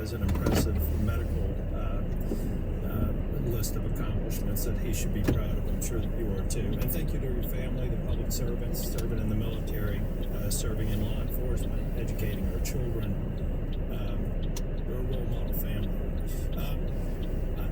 has an impressive medical list of accomplishments that he should be proud of. I'm sure that you are too. And thank you to your family, the public servants, serving in the military, serving in law enforcement, educating our children. You're a role model family.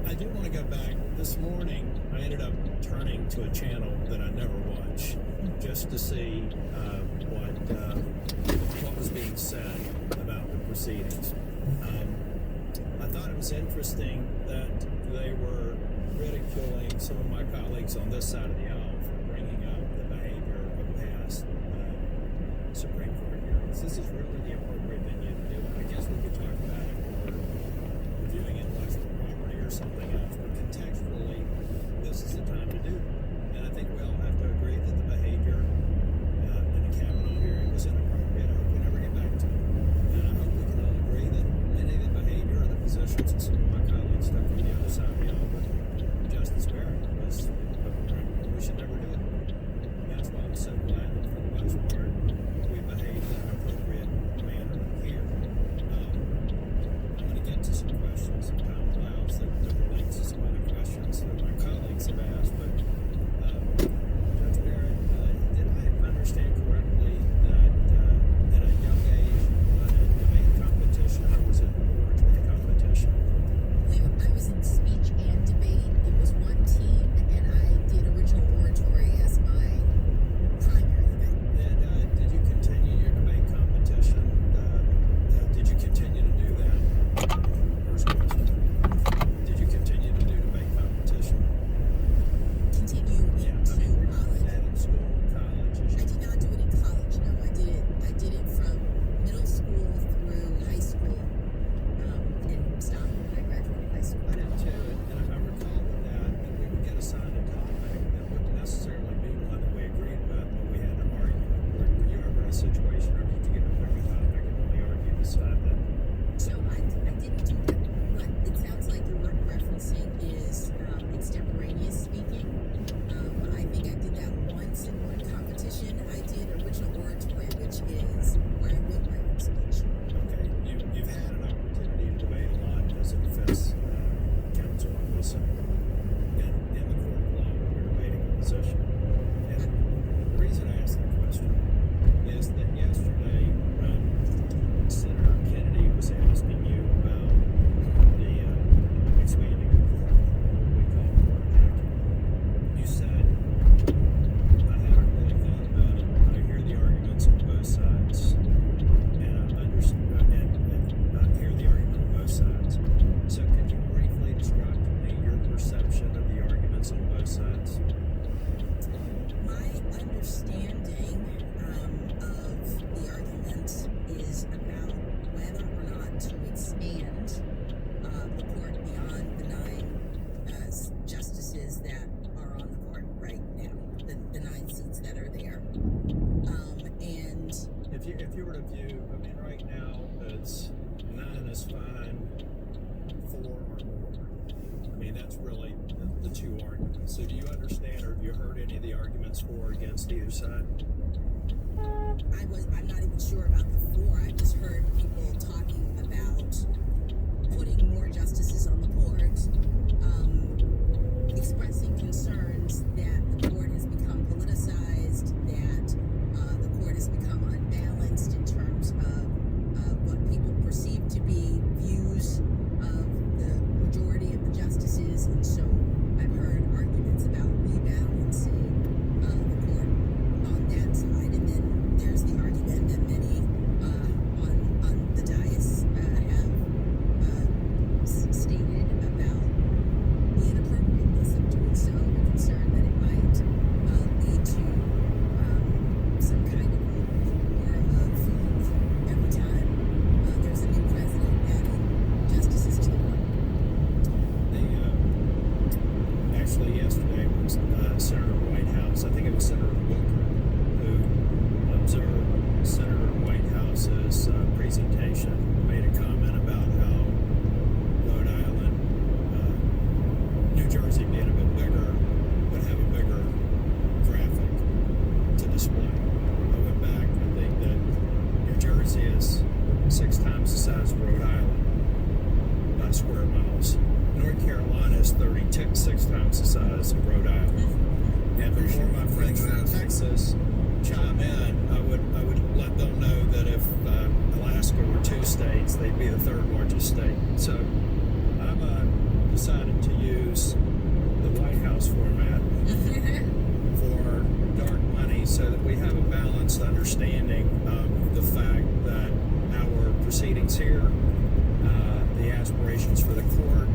I do want to go back. This morning, I ended up turning to a channel that I never watch just to see what was being said about the proceedings. I thought it was interesting that they were ridiculing some of my colleagues on this side of the aisle for bringing up the behavior of past Supreme Court hearings. This is really the appropriate venue to do it. I guess we could talk about it when we're reviewing intellectual property or something else, but contextually, this is the time to do it. And I think we all have to agree that the behavior in the Kavanaugh hearing was inappropriate. I hope we never get back to it. And I hope we can all agree that many of the behavior or the positions that some of my colleagues took on the other side of the aisle with Justice Barrett was hypocritical. We should never do it. And that's why I'm so glad that for the most part we behaved in an appropriate manner here. I'm going to get to some questions if time allows that relate to some other questions that my colleagues have asked. But Judge Barrett, did I understand correctly that at a young age you won a debate competition, or was it an oratory competition? I was in speech and debate. It was one team, and I did original oratory as my primary event. And did you continue your debate competition? Did you continue to do that? First question. Did you continue to do debate competition? Continue into college. That in school, college? I did not do it in college. No, I did it from middle school through high school, and stopped when I graduated high school. I did too, and I recall with that we would get assigned a topic that wouldn't necessarily be one that we agreed with, but we had to argue. Were you ever in a situation, or did you get to pick a topic and only argue beside that? So I didn't do that. What it sounds like you're referencing is extemporaneous speaking. I think I did that once in one competition. I did original oratory, which is where I wrote my own speech. Okay, you've had an opportunity to debate a lot as a defense counsel, I will say, in the court of law when you're debating a position. And the reason I asked that question is that yesterday, Senator Kennedy was asking you about the expanding the court, what we call court acumen. You said, I haven't really thought about it, but I hear the arguments on both sides. And I hear the argument on both sides. So could you briefly describe to me your perception of the arguments on both sides? My understanding of the argument is about whether or not to expand the court beyond the 9 justices that are on the court right now, the 9 seats that are there. And If you were to view, I mean, right now it's 9 is fine, 4 or more. I mean, that's really the two arguments. So do you understand, or have you heard any of the arguments for or against either side? I'm not even sure about the 4. I just heard people talking about putting more justices on the court, expressing concerns that the court has become politicized, that the court has become unbalanced in terms of what people perceive to be views of the majority of the justices. And so I've heard arguments about rebalancing the court on that side. And then there's the argument that many on the dais have 36 times the size of Rhode Island. And before my friends from Texas chime in, I would let them know that if Alaska were 2 states, they'd be the 3rd largest state. So I've decided to use the White House format for dark money so that we have a balanced understanding of the fact that our proceedings here, the aspirations for the court,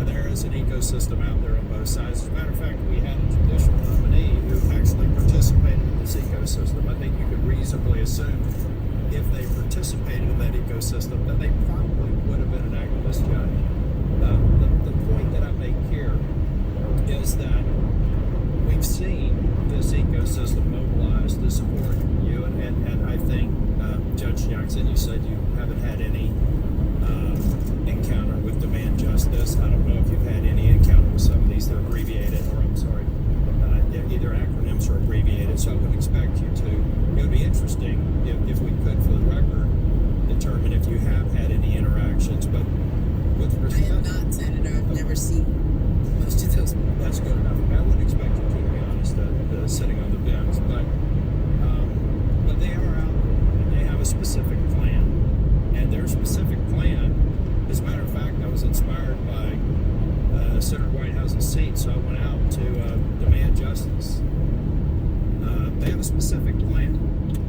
there is an ecosystem out there on both sides. As a matter of fact, we had a judicial nominee who actually participated in this ecosystem. I think you could reasonably assume if they participated in that ecosystem that they probably would have been an activist judge. The point that I make here is that we've seen this ecosystem mobilized to support you, and I think, Judge Jackson, you said you haven't had any encounter with Demand Justice. I don't know if you've had any encounter with some of these. They're abbreviated, or I'm sorry, either acronyms or abbreviated, so I would expect you to. It would be interesting if we could, for the record, determine if you have had any interactions, but with respect... I have not, Senator. I've never seen most of those. That's good enough. I wouldn't expect you to, be honest, sitting on the bench, but they are out there, and they have a specific plan. And their specific plan, as a matter of fact, I was inspired by Senator Whitehouse's seat, so I went out to Demand Justice. They have a specific plan.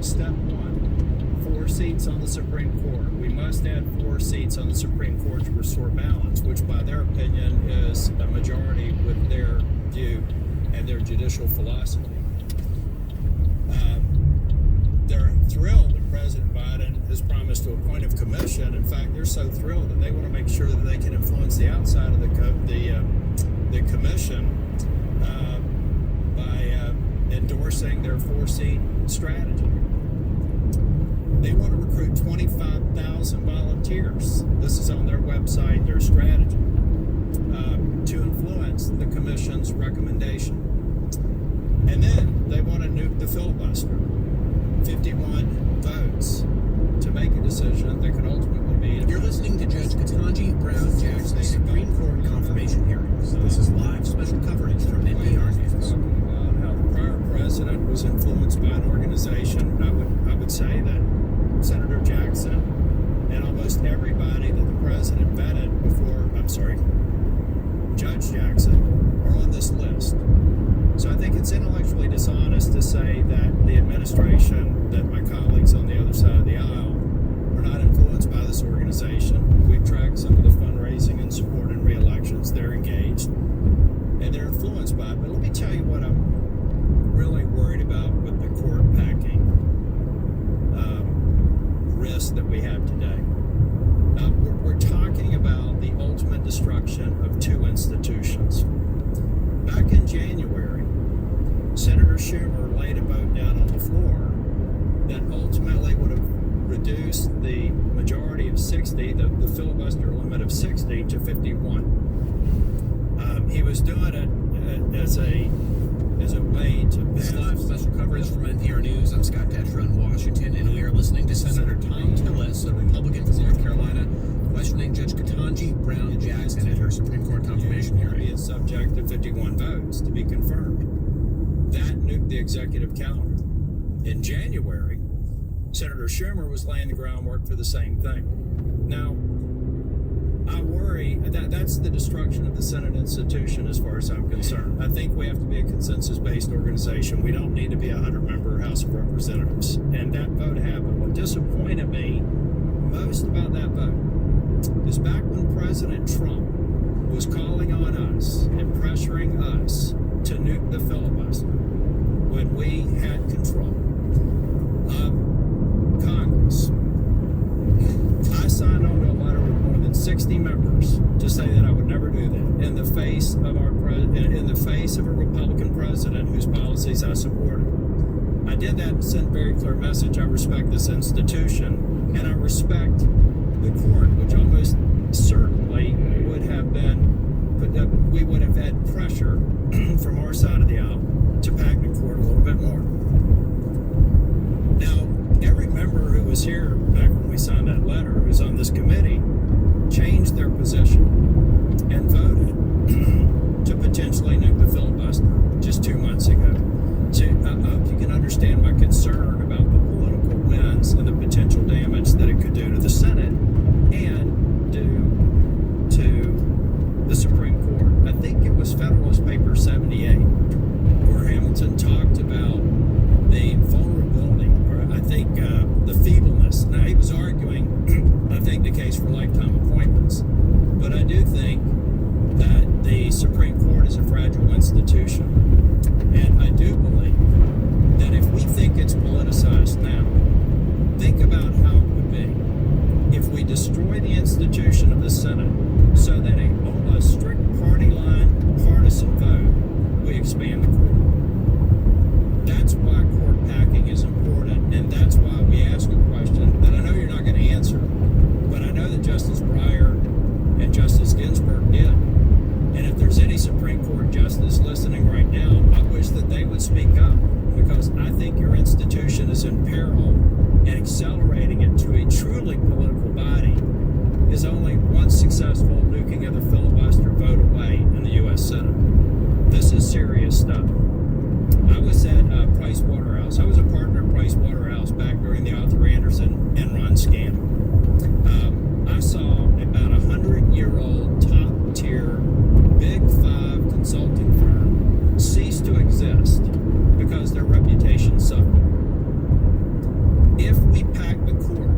Step 1, 4 seats on the Supreme Court. We must add 4 seats on the Supreme Court to restore balance, which by their opinion is a majority with their view and their judicial philosophy. They're thrilled that President Biden has promised to appoint a commission. In fact, they're so thrilled that they want to make sure that they can influence the outside of the commission by endorsing their 4-seat strategy. They want to recruit 25,000 volunteers. This is on their website, their strategy, to influence the commission's recommendation. And then they want to nuke the filibuster. 51 votes to make a decision that could ultimately be... You're listening to Judge Ketanji Brown Jackson's Supreme Court confirmation hearings. This is live special coverage from NPR News. Talking about how the prior president was influenced by an organization. I would say that Senator Jackson and almost everybody that the president vetted before, Judge Jackson, are on this list. So I think it's intellectually dishonest to say that the administration, that my colleagues on the other side of the aisle, are not influenced by this organization. We've tracked some of the fundraising and support in re-elections. They're engaged, and they're influenced by it. But let me tell you what I'm really worried about with the court packing risk that we have today. We're talking about the ultimate destruction of 2 institutions. Back in January, Senator Schumer laid a vote down on the floor that ultimately would have reduced the majority of 60, the filibuster limit of 60 to 51. He was doing it as a way to pass. This is live special coverage from NPR News. I'm Scott Detrow in Washington, and we are listening to Senator Tom Tillis, a Republican from North Carolina, questioning Judge Ketanji Brown Jackson at her Supreme Court confirmation hearing. He is subject to 51 votes to be confirmed. That nuked the executive calendar. In January, Senator Schumer was laying the groundwork for the same thing. Now, I worry that that's the destruction of the Senate institution as far as I'm concerned. I think we have to be a consensus-based organization. We don't need to be a 100-member House of Representatives. And that vote happened. What disappointed me most about that vote is back when President Trump was calling on us and pressuring us to nuke the filibuster, when we had control of Congress. I signed on to a letter with more than 60 members to say that I would never do that in the face of a Republican president whose policies I supported. I did that to send a very clear message. I respect this institution, and I respect the court, which almost certainly would have been, we would have had pressure from our side of the aisle to pack the court a little bit more. Now, every member who was here back when we signed that letter, who was on this committee, changed their position and voted institution of the Senate so that on a strict party line, partisan vote, we expand the court. That's why court packing is important, and that's why we ask a question that I know you're not going to answer, but I know that Justice Breyer and Justice Ginsburg did. And if there's any Supreme Court justice listening right now, I wish that they would speak up, because I think your institution is in peril, and accelerating it to a truly political body is only one successful nuking of the filibuster vote away in the U.S. Senate. This is serious stuff. I was at Price Waterhouse. I was a partner at Price Waterhouse back during the Arthur Anderson Enron scandal. I saw about 100-year-old top-tier Big Five consulting firm cease to exist because their reputation suffered. If we pack the court,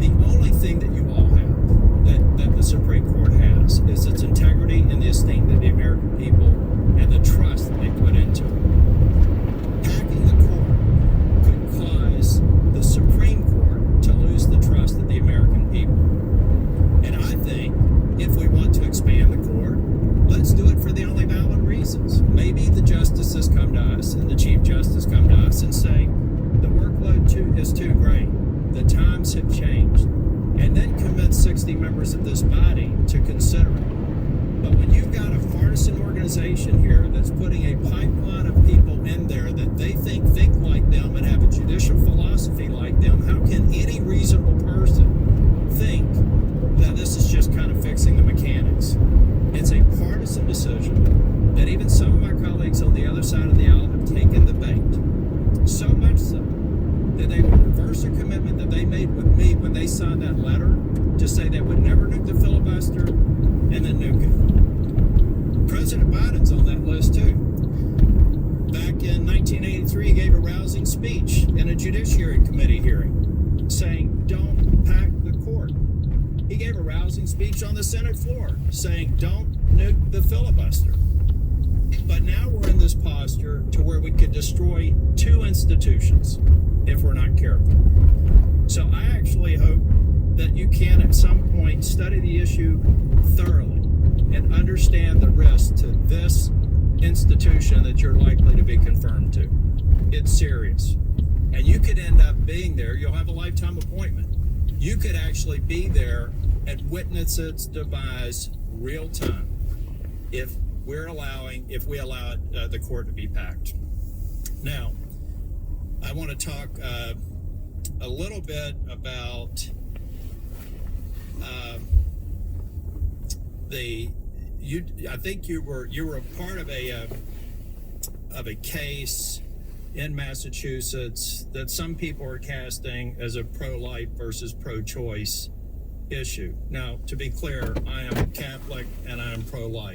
the only thing that you all have, that the Supreme Court has, is its integrity and the esteem of the American people and the trust that they put into it. Packing the court could cause the Supreme Court to lose the trust of the American people. And I think if we want to expand the court, let's do it for the only valid reasons. Maybe the justices come to us and the Chief Justice come to us and say, the workload is too great. The times have changed. And then commit 60 members of this body to consider it. But when you've got a partisan organization here that's putting a pipeline of people in there that they think like them and have a judicial philosophy like them, how can any reasonable person think that this is just kind of fixing the mechanics? It's a partisan decision that even some of my colleagues on the other side of the aisle have taken the bait. So much so that they will reverse a commitment that they made with me when they signed that letter to say they would never nuke the filibuster, and then nuke it. President Biden's on that list too. Back in 1983, he gave a rousing speech in a Judiciary Committee hearing saying, don't pack the court. He gave a rousing speech on the Senate floor saying, don't nuke the filibuster. But now we're in this posture to where we could destroy two institutions if we're not careful. So I actually hope that you can at some point study the issue thoroughly and understand the risk to this institution that you're likely to be confirmed to. It's serious. And you could end up being there. You'll have a lifetime appointment. You could actually be there and witness its demise real time if we allow the court to be packed. Now, I want to talk a little bit about I think you were a part of a case in Massachusetts that some people are casting as a pro-life versus pro-choice issue. Now, to be clear, I am Catholic and I am pro-life.